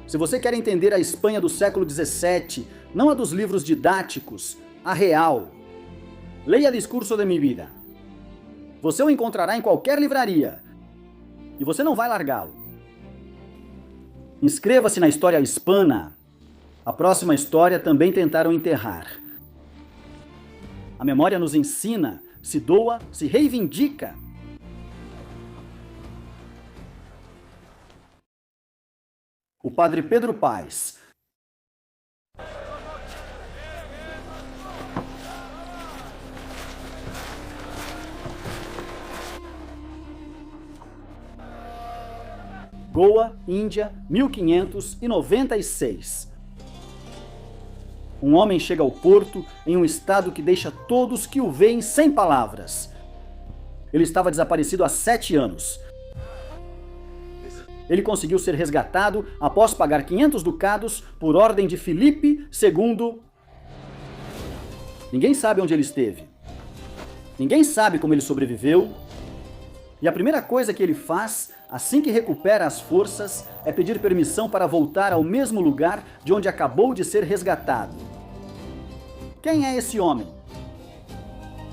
Se você quer entender a Espanha do século XVII, não a dos livros didáticos, a real, leia Discurso de mi vida. Você o encontrará em qualquer livraria e você não vai largá-lo. Inscreva-se na História Hispana. A próxima história também tentaram enterrar. A memória nos ensina, se doa, se reivindica. O padre Pedro Paes. Goa, Índia, 1596. Um homem chega ao porto em um estado que deixa todos que o veem sem palavras. Ele estava desaparecido há 7 anos. Ele conseguiu ser resgatado após pagar 500 ducados por ordem de Filipe II. Ninguém sabe onde ele esteve. Ninguém sabe como ele sobreviveu. E a primeira coisa que ele faz, assim que recupera as forças, é pedir permissão para voltar ao mesmo lugar de onde acabou de ser resgatado. Quem é esse homem?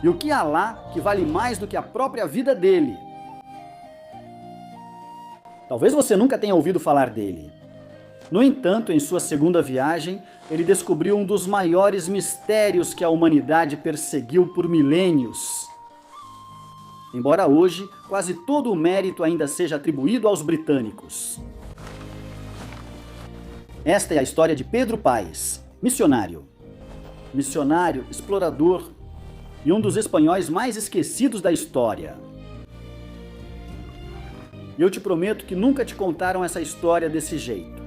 E o que há lá que vale mais do que a própria vida dele? Talvez você nunca tenha ouvido falar dele. No entanto, em sua segunda viagem, ele descobriu um dos maiores mistérios que a humanidade perseguiu por milênios. Embora hoje quase todo o mérito ainda seja atribuído aos britânicos. Esta é a história de Pedro Paes, missionário. Missionário, explorador e um dos espanhóis mais esquecidos da história. E eu te prometo que nunca te contaram essa história desse jeito.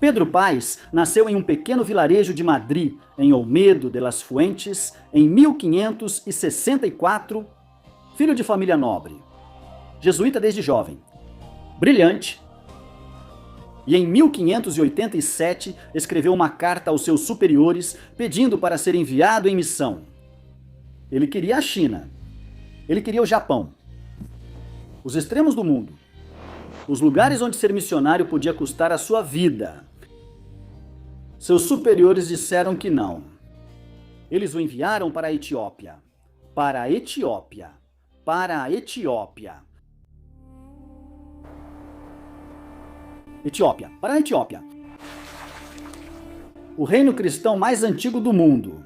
Pedro Paes nasceu em um pequeno vilarejo de Madrid, em Olmedo de las Fuentes, em 1564, filho de família nobre. Jesuíta desde jovem. Brilhante. E em 1587 escreveu uma carta aos seus superiores pedindo para ser enviado em missão. Ele queria a China. Ele queria o Japão. Os extremos do mundo. Os lugares onde ser missionário podia custar a sua vida. Seus superiores disseram que não. Eles o enviaram para a Etiópia. Para a Etiópia. Para a Etiópia. Etiópia. Para a Etiópia. O reino cristão mais antigo do mundo.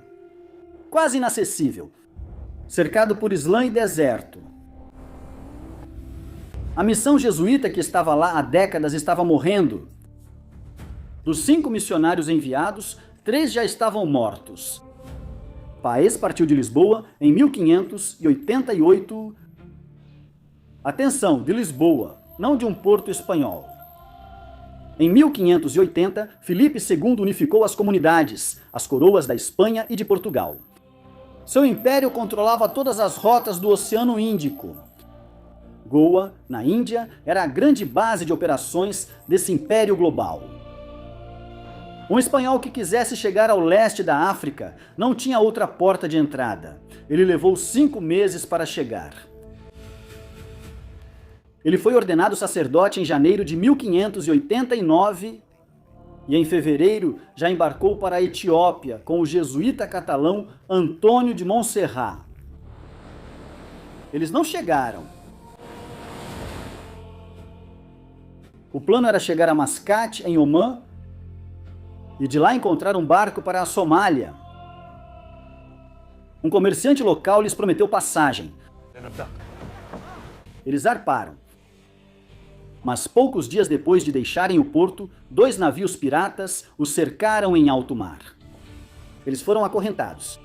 Quase inacessível. Cercado por Islã e deserto. A missão jesuíta que estava lá há décadas estava morrendo. Dos 5 missionários enviados, 3 já estavam mortos. Paes partiu de Lisboa em 1588. Atenção, de Lisboa, não de um porto espanhol. Em 1580, Filipe II unificou as comunidades, as coroas da Espanha e de Portugal. Seu império controlava todas as rotas do Oceano Índico. Goa, na Índia, era a grande base de operações desse império global. Um espanhol que quisesse chegar ao leste da África não tinha outra porta de entrada. Ele levou 5 meses para chegar. Ele foi ordenado sacerdote em janeiro de 1589 e em fevereiro já embarcou para a Etiópia com o jesuíta catalão Antônio de Montserrat. Eles não chegaram. O plano era chegar a Mascate, em Omã, e de lá encontrar um barco para a Somália. Um comerciante local lhes prometeu passagem. Eles zarparam. Mas poucos dias depois de deixarem o porto, 2 navios piratas os cercaram em alto mar. Eles foram acorrentados.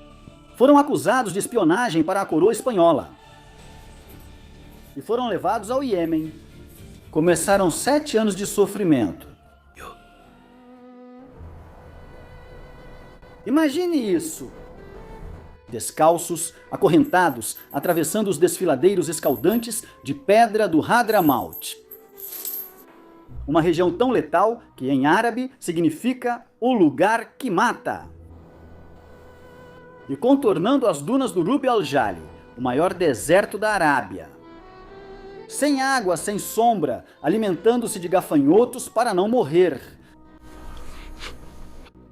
Foram acusados de espionagem para a coroa espanhola. E foram levados ao Iêmen. Começaram 7 anos de sofrimento. Imagine isso! Descalços, acorrentados, atravessando os desfiladeiros escaldantes de pedra do Hadramaut. Uma região tão letal que em árabe significa o lugar que mata. E contornando as dunas do Rub al-Jali, o maior deserto da Arábia. Sem água, sem sombra, alimentando-se de gafanhotos para não morrer.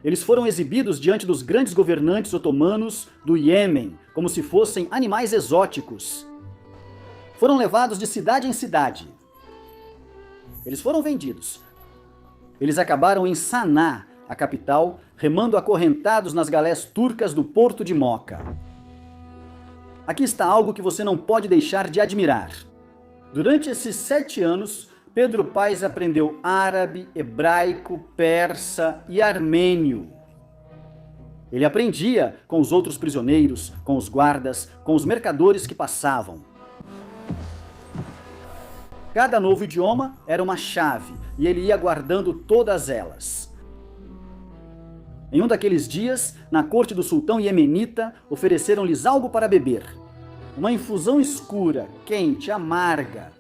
Eles foram exibidos diante dos grandes governantes otomanos do Iêmen, como se fossem animais exóticos. Foram levados de cidade em cidade. Eles foram vendidos. Eles acabaram em Saná, a capital, remando acorrentados nas galés turcas do porto de Moca. Aqui está algo que você não pode deixar de admirar. Durante esses 7 anos, Pedro Paes aprendeu árabe, hebraico, persa e armênio. Ele aprendia com os outros prisioneiros, com os guardas, com os mercadores que passavam. Cada novo idioma era uma chave e ele ia guardando todas elas. Em um daqueles dias, na corte do sultão iemenita, ofereceram-lhes algo para beber. Uma infusão escura, quente, amarga.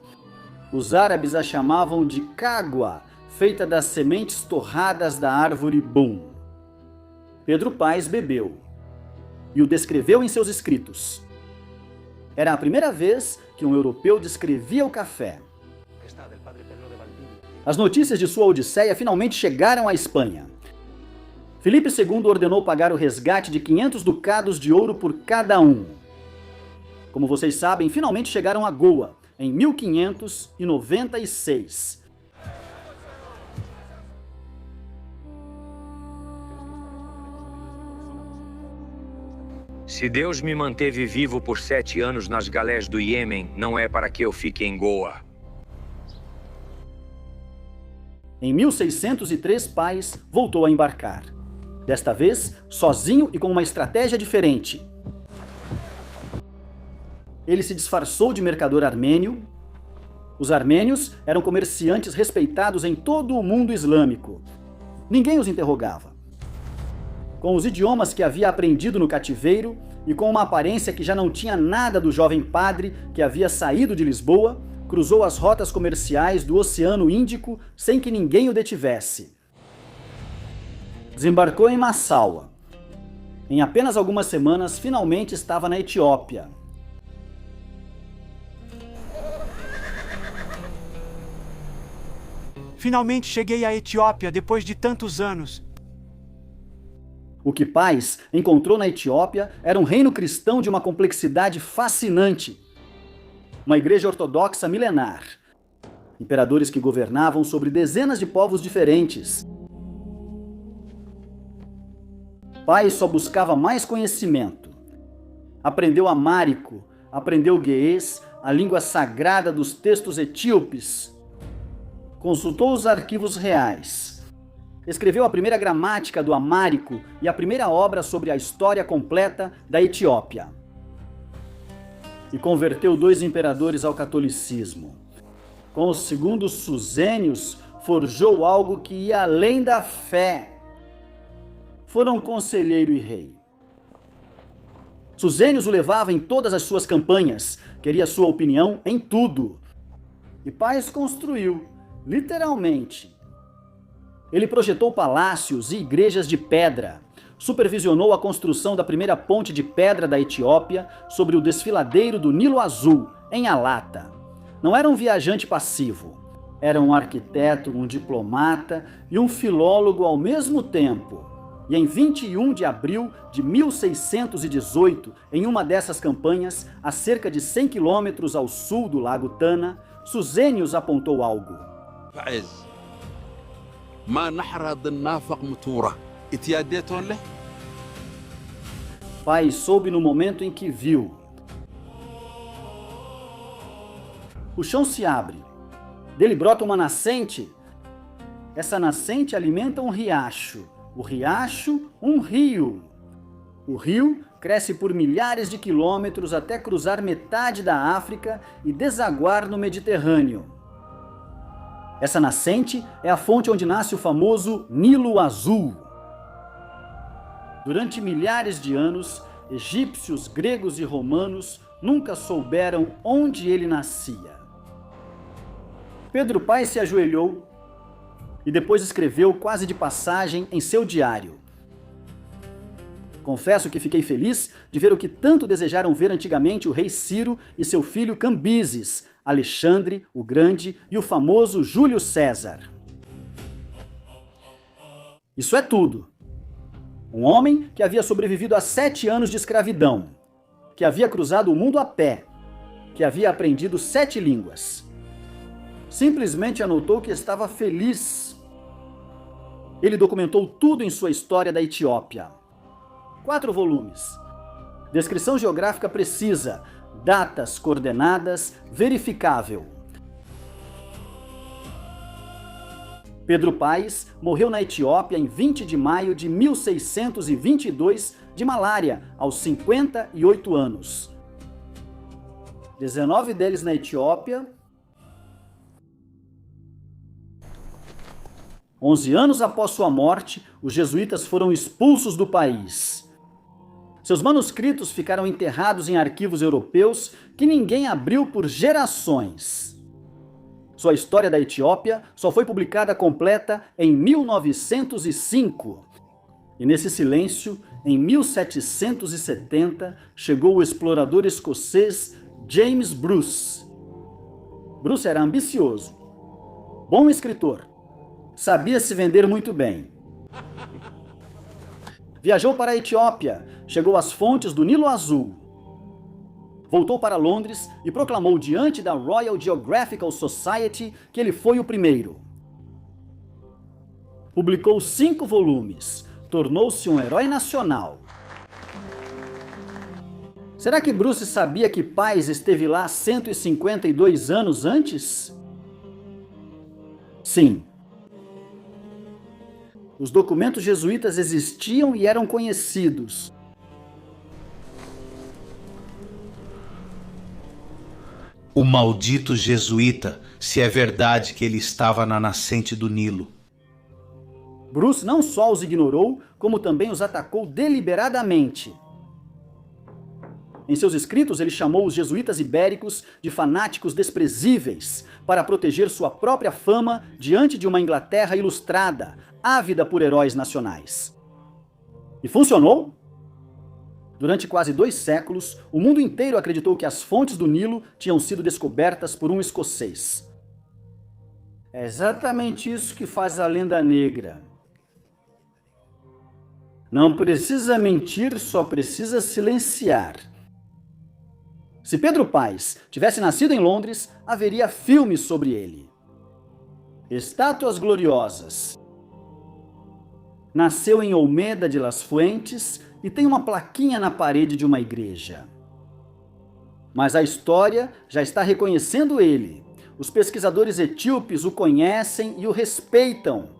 Os árabes a chamavam de cagua, feita das sementes torradas da árvore bum. Pedro Paes bebeu e o descreveu em seus escritos. Era a primeira vez que um europeu descrevia o café. As notícias de sua odisseia finalmente chegaram à Espanha. Filipe II ordenou pagar o resgate de 500 ducados de ouro por cada um. Como vocês sabem, finalmente chegaram a Goa, em 1596. Se Deus me manteve vivo por 7 anos nas galés do Iêmen, não é para que eu fique em Goa. Em 1603, Paes voltou a embarcar. Desta vez, sozinho e com uma estratégia diferente. Ele se disfarçou de mercador armênio. Os armênios eram comerciantes respeitados em todo o mundo islâmico. Ninguém os interrogava. Com os idiomas que havia aprendido no cativeiro e com uma aparência que já não tinha nada do jovem padre que havia saído de Lisboa, cruzou as rotas comerciais do Oceano Índico sem que ninguém o detivesse. Desembarcou em Massaua. Em apenas algumas semanas, finalmente estava na Etiópia. Finalmente cheguei à Etiópia depois de tantos anos. O que Paz encontrou na Etiópia era um reino cristão de uma complexidade fascinante. Uma igreja ortodoxa milenar. Imperadores que governavam sobre dezenas de povos diferentes. Paz só buscava mais conhecimento. Aprendeu amárico, aprendeu gueês, a língua sagrada dos textos etíopes. Consultou os arquivos reais. Escreveu a primeira gramática do amárico e a primeira obra sobre a história completa da Etiópia. E converteu 2 imperadores ao catolicismo. Com os segundos Susênios, forjou algo que ia além da fé. Foram conselheiro e rei. Susênios o levava em todas as suas campanhas, queria sua opinião em tudo. E Paz construiu, literalmente. Ele projetou palácios e igrejas de pedra, supervisionou a construção da primeira ponte de pedra da Etiópia sobre o desfiladeiro do Nilo Azul, em Alata. Não era um viajante passivo, era um arquiteto, um diplomata e um filólogo ao mesmo tempo. E em 21 de abril de 1618, em uma dessas campanhas, a cerca de 100 quilômetros ao sul do Lago Tana, Susênios apontou algo. Paz soube no momento em que viu. O chão se abre. Dele brota uma nascente. Essa nascente alimenta um riacho. O riacho, um rio. O rio cresce por milhares de quilômetros até cruzar metade da África e desaguar no Mediterrâneo. Essa nascente é a fonte onde nasce o famoso Nilo Azul. Durante milhares de anos, egípcios, gregos e romanos nunca souberam onde ele nascia. Pedro Paz se ajoelhou e depois escreveu quase de passagem em seu diário. Confesso que fiquei feliz de ver o que tanto desejaram ver antigamente o rei Ciro e seu filho Cambises, Alexandre o Grande e o famoso Júlio César. Isso é tudo. Um homem que havia sobrevivido a 7 anos de escravidão, que havia cruzado o mundo a pé, que havia aprendido 7 línguas. Simplesmente anotou que estava feliz. Ele documentou tudo em sua história da Etiópia. 4 volumes. Descrição geográfica precisa, datas, coordenadas, verificável. Pedro Paz morreu na Etiópia em 20 de maio de 1622 de malária, aos 58 anos. 19 deles na Etiópia. 11 anos após sua morte, os jesuítas foram expulsos do país. Seus manuscritos ficaram enterrados em arquivos europeus que ninguém abriu por gerações. Sua história da Etiópia só foi publicada completa em 1905. E nesse silêncio, em 1770, chegou o explorador escocês James Bruce. Bruce era ambicioso, bom escritor, sabia se vender muito bem. Viajou para a Etiópia, chegou às fontes do Nilo Azul. Voltou para Londres e proclamou diante da Royal Geographical Society que ele foi o primeiro. Publicou 5 volumes, tornou-se um herói nacional. Será que Bruce sabia que Paz esteve lá 152 anos antes? Sim. Os documentos jesuítas existiam e eram conhecidos. O maldito jesuíta, se é verdade que ele estava na nascente do Nilo. Bruce não só os ignorou, como também os atacou deliberadamente. Em seus escritos, ele chamou os jesuítas ibéricos de fanáticos desprezíveis para proteger sua própria fama diante de uma Inglaterra ilustrada, ávida por heróis nacionais. E funcionou? Durante quase 2 séculos, o mundo inteiro acreditou que as fontes do Nilo tinham sido descobertas por um escocês. É exatamente isso que faz a lenda negra. Não precisa mentir, só precisa silenciar. Se Pedro Paes tivesse nascido em Londres, haveria filmes sobre ele. Estátuas gloriosas. Nasceu em Olmeda de las Fuentes e tem uma plaquinha na parede de uma igreja. Mas a história já está reconhecendo ele. Os pesquisadores etíopes o conhecem e o respeitam.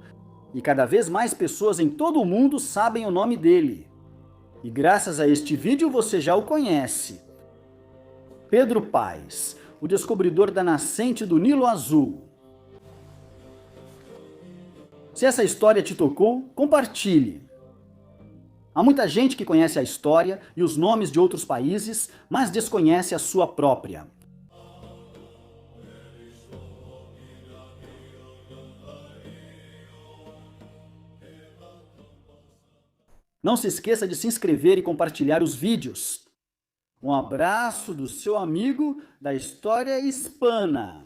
E cada vez mais pessoas em todo o mundo sabem o nome dele. E graças a este vídeo você já o conhece. Pedro Paes, o descobridor da nascente do Nilo Azul. Se essa história te tocou, compartilhe. Há muita gente que conhece a história e os nomes de outros países, mas desconhece a sua própria. Não se esqueça de se inscrever e compartilhar os vídeos. Um abraço do seu amigo da História Hispana.